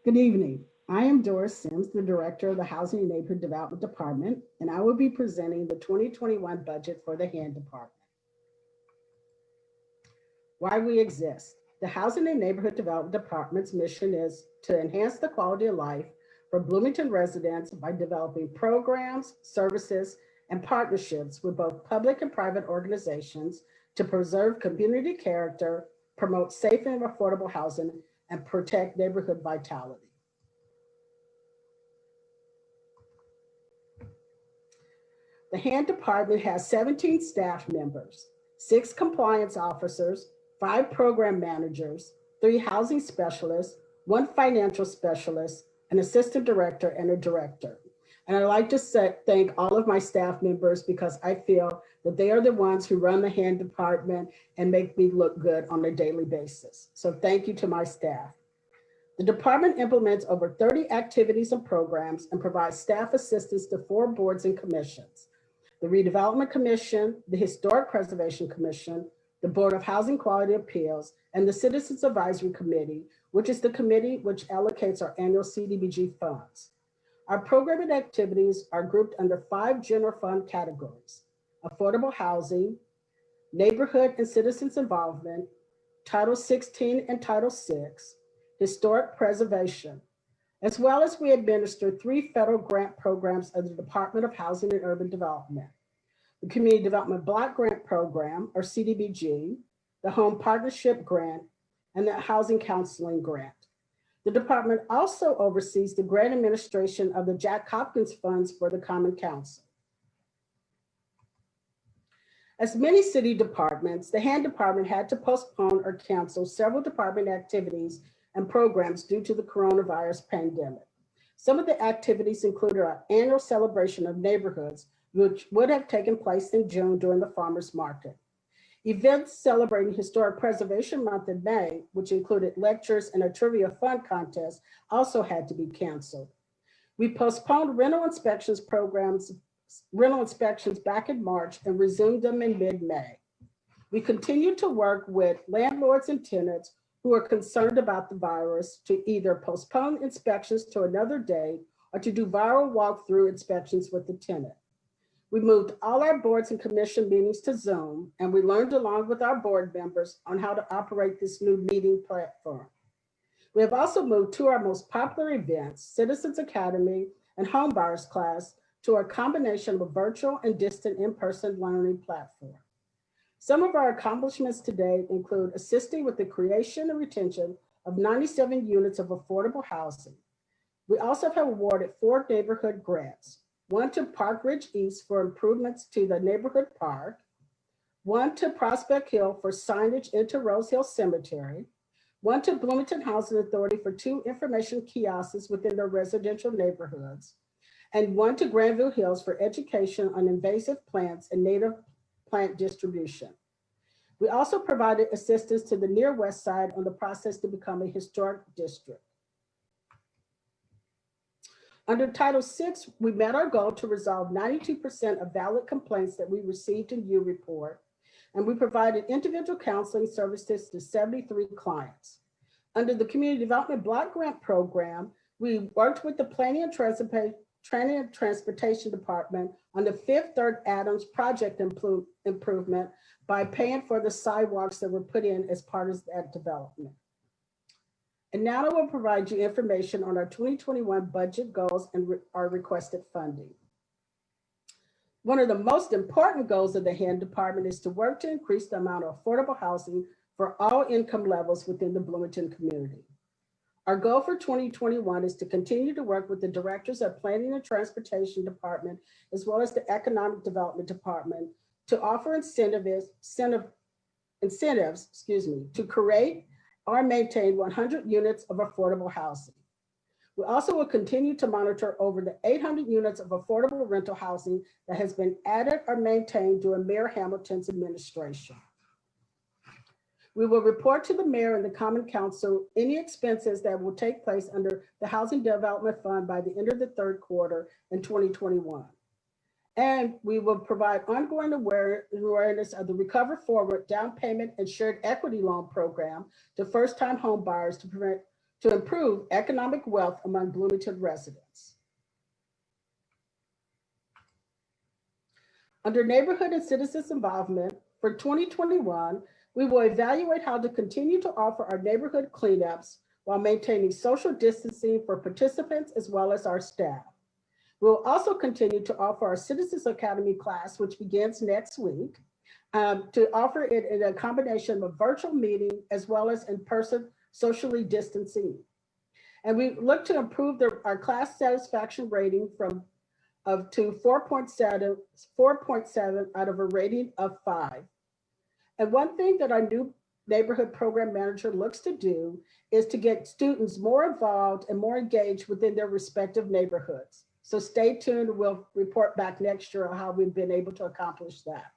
Good evening. I am Doris Sims, the Director of the Housing and Neighborhood Development Department, and I will be presenting the 2021 budget for the HAND Department. Why we exist. The Housing and Neighborhood Development Department's mission is to enhance the quality of life for Bloomington residents by developing programs, services, and partnerships with both public and private organizations to preserve community character, promote safe and affordable housing, and protect neighborhood vitality. The HAND department has 17 staff members, 6 compliance officers, 5 program managers, 3 housing specialists, 1 financial specialist, an assistant director, and a director. And I'd like to thank all of my staff members because I feel that they are the ones who run the HAND department and make me look good on a daily basis. So thank you to my staff. The department implements over 30 activities and programs and provides staff assistance to 4 boards and commissions: the Redevelopment Commission, the Historic Preservation Commission, the Board of Housing Quality Appeals, and the Citizens Advisory Committee, which is the committee which allocates our annual CDBG funds. Our programming activities are grouped under 5 general fund categories: affordable housing, neighborhood and citizens involvement, Title 16 and Title 6, historic preservation, as well as we administer 3 federal grant programs of the Department of Housing and Urban Development: the Community Development Block Grant Program, or CDBG, the Home Partnership Grant, and the Housing Counseling Grant. The department also oversees the grant administration of the Jack Hopkins funds for the Common Council. As many city departments, the HAND department had to postpone or cancel several department activities and programs due to the coronavirus pandemic. Some of the activities included our annual celebration of neighborhoods, which would have taken place in June during the farmers market. Events celebrating Historic Preservation Month in May, which included lectures and a trivia fun contest, also had to be canceled. We postponed rental inspections back in March and resumed them in mid-May. We continue to work with landlords and tenants who are concerned about the virus to either postpone inspections to another day or to do viral walkthrough inspections with the tenant. We moved all our boards and commission meetings to Zoom, and we learned along with our board members on how to operate this new meeting platform. We have also moved 2 of our most popular events, Citizens Academy and Home Buyers Class, to a combination of a virtual and distant in-person learning platform. Some of our accomplishments today include assisting with the creation and retention of 97 units of affordable housing. We also have awarded 4 neighborhood grants: 1 to Park Ridge East for improvements to the neighborhood park, 1 to Prospect Hill for signage into Rose Hill Cemetery, 1 to Bloomington Housing Authority for 2 information kiosks within their residential neighborhoods, and 1 to Granville Hills for education on invasive plants and native plant distribution. We also provided assistance to the Near West Side on the process to become a historic district. Under Title VI, we met our goal to resolve 92% of valid complaints that we received in U-Report, and we provided individual counseling services to 73 clients. Under the Community Development Block Grant Program, we worked with the Planning and Transportation Department on the Fifth Third Adams project improvement by paying for the sidewalks that were put in as part of that development. And now I will provide you information on our 2021 budget goals and our requested funding. One of the most important goals of the HAND department is to work to increase the amount of affordable housing for all income levels within the Bloomington community. Our goal for 2021 is to continue to work with the directors of Planning and Transportation Department, as well as the Economic Development Department, to offer incentives to create or maintain 100 units of affordable housing. We also will continue to monitor over the 800 units of affordable rental housing that has been added or maintained during Mayor Hamilton's administration. We will report to the mayor and the Common Council any expenses that will take place under the Housing Development Fund by the end of the third quarter in 2021. And we will provide ongoing awareness of the Recover Forward down payment and shared equity loan program to first-time home buyers to to improve economic wealth among Bloomington residents. Under neighborhood and citizens involvement for 2021, we will evaluate how to continue to offer our neighborhood cleanups while maintaining social distancing for participants as well as our staff. We'll also continue to offer our Citizens Academy class, which begins next week, to offer it in a combination of virtual meeting as well as in-person socially distancing. And we look to improve our class satisfaction rating to 4.7 out of a rating of 5. And one thing that our new neighborhood program manager looks to do is to get students more involved and more engaged within their respective neighborhoods. So stay tuned, we'll report back next year on how we've been able to accomplish that.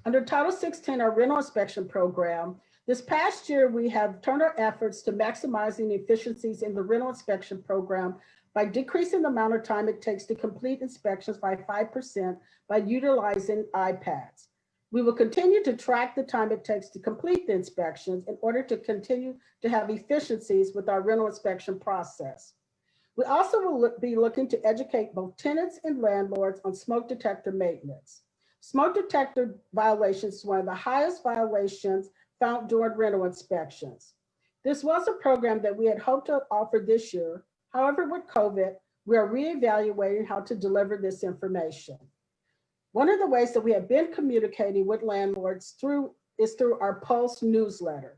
Under Title 16, our rental inspection program, this past year, we have turned our efforts to maximizing efficiencies in the rental inspection program by decreasing the amount of time it takes to complete inspections by 5% by utilizing iPads. We will continue to track the time it takes to complete the inspections in order to continue to have efficiencies with our rental inspection process. We also will be looking to educate both tenants and landlords on smoke detector maintenance. Smoke detector violations is one of the highest violations found during rental inspections. This was a program that we had hoped to offer this year. However, with COVID, we are reevaluating how to deliver this information. One of the ways that we have been communicating with landlords is through our Pulse newsletter.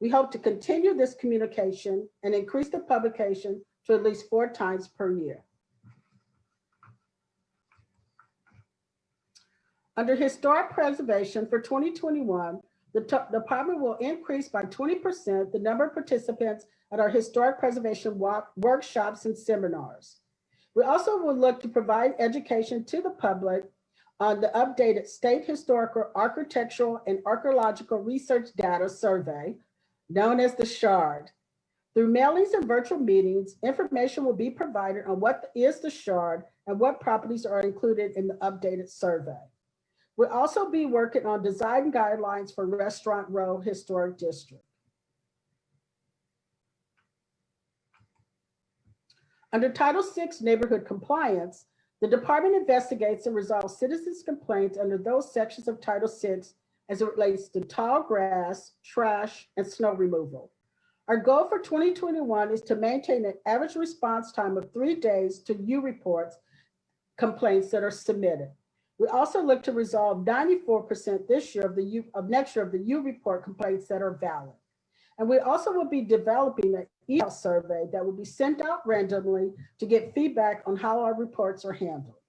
We hope to continue this communication and increase the publication to at least 4 times per year. Under historic preservation for 2021, the department will increase by 20% the number of participants at our historic preservation workshops and seminars. We also will look to provide education to the public on the updated State Historical, Architectural, and Archaeological Research Data Survey, known as the SHARD. Through mailings and virtual meetings, information will be provided on what is the SHARD and what properties are included in the updated survey. We'll also be working on design guidelines for Restaurant Row Historic District. Under Title VI Neighborhood Compliance, the department investigates and resolves citizens' complaints under those sections of Title VI as it relates to tall grass, trash, and snow removal. Our goal for 2021 is to maintain an average response time of 3 days to U reports complaints that are submitted. We also look to resolve 94% this year of next year of the U report complaints that are valid. And we also will be developing an email survey that will be sent out randomly to get feedback on how our reports are handled.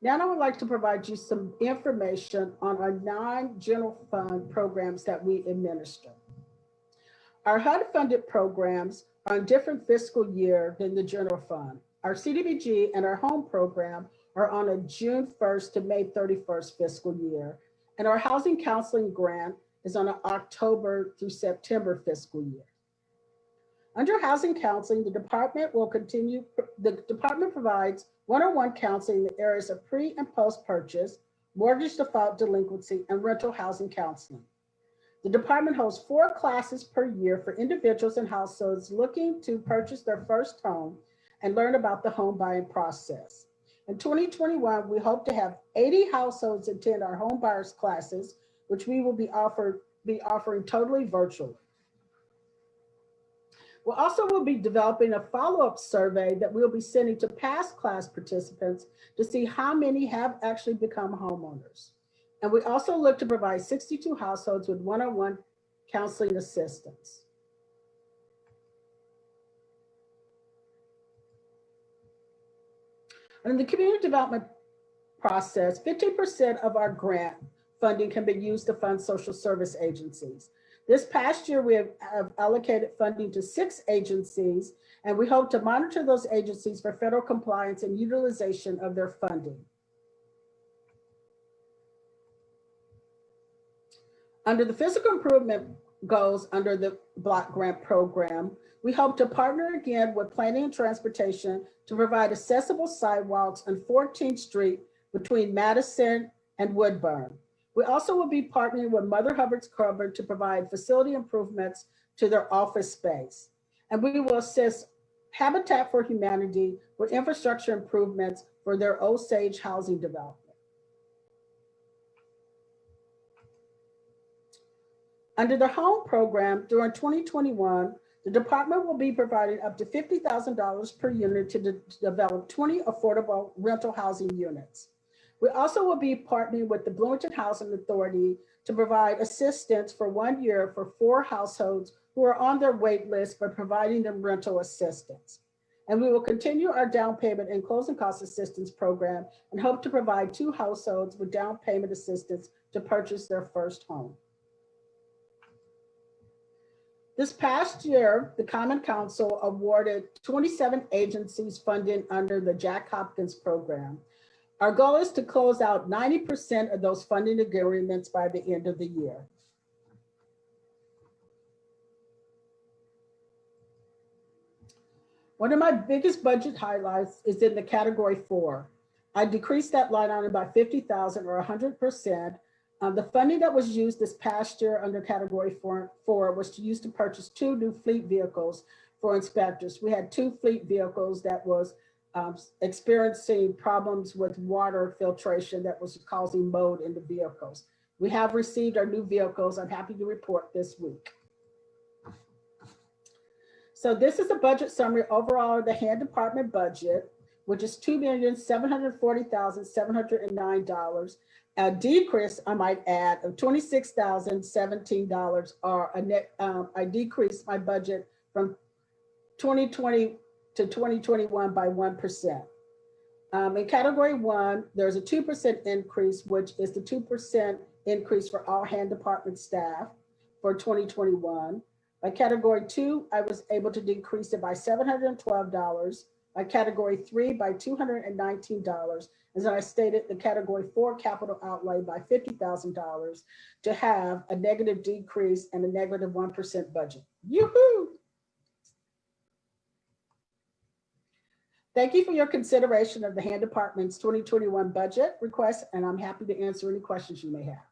Now I would like to provide you some information on our non-general fund programs that we administer. Our HUD-funded programs are in different fiscal year than the general fund. Our CDBG and our home program are on a June 1st to May 31st fiscal year, and our housing counseling grant is on an October through September fiscal year. Under housing counseling, the department provides one-on-one counseling in the areas of pre and post-purchase, mortgage default delinquency, and rental housing counseling. The department holds 4 classes per year for individuals and households looking to purchase their first home and learn about the home buying process. In 2021, we hope to have 80 households attend our home buyers classes, which we will be offering totally virtually. We also will be developing a follow-up survey that we'll be sending to past class participants to see how many have actually become homeowners. And we also look to provide 62 households with one-on-one counseling assistance. In the community development process, 50% of our grant funding can be used to fund social service agencies. This past year, we have allocated funding to 6 agencies, and we hope to monitor those agencies for federal compliance and utilization of their funding. Under the physical improvement goals under the block grant program, we hope to partner again with Planning and Transportation to provide accessible sidewalks on 14th Street between Madison and Woodburn. We also will be partnering with Mother Hubbard's Cover to provide facility improvements to their office space. And we will assist Habitat for Humanity with infrastructure improvements for their Osage housing development. Under the HOME program, during 2021, the department will be providing up to $50,000 per unit to develop 20 affordable rental housing units. We also will be partnering with the Bloomington Housing Authority to provide assistance for 1 year for 4 households who are on their wait list by providing them rental assistance. And we will continue our down payment and closing cost assistance program and hope to provide 2 households with down payment assistance to purchase their first home. This past year, the Common Council awarded 27 agencies funding under the Jack Hopkins program. Our goal is to close out 90% of those funding agreements by the end of the year. One of my biggest budget highlights is in the category 4. I decreased that line item by $50,000 or 100%. The funding that was used this past year under category 4 was used to purchase 2 new fleet vehicles for inspectors. We had 2 fleet vehicles that was experiencing problems with water filtration that was causing mold in the vehicles. We have received our new vehicles. I'm happy to report this week. So this is a budget summary overall of the hand department budget, which is $2,740,709. A decrease, I might add, of $26,017, or a net. I decreased my budget from 2020 to 2021 by 1%. In category 1, there's a 2% increase, which is the 2% increase for all hand department staff for 2021. By category 2, I was able to decrease it by $712. By category 3, by $219. As I stated, the category 4 capital outlay by $50,000 to have a negative decrease and a negative 1% budget. Yoo-hoo! Thank you for your consideration of the hand department's 2021 budget request, and I'm happy to answer any questions you may have.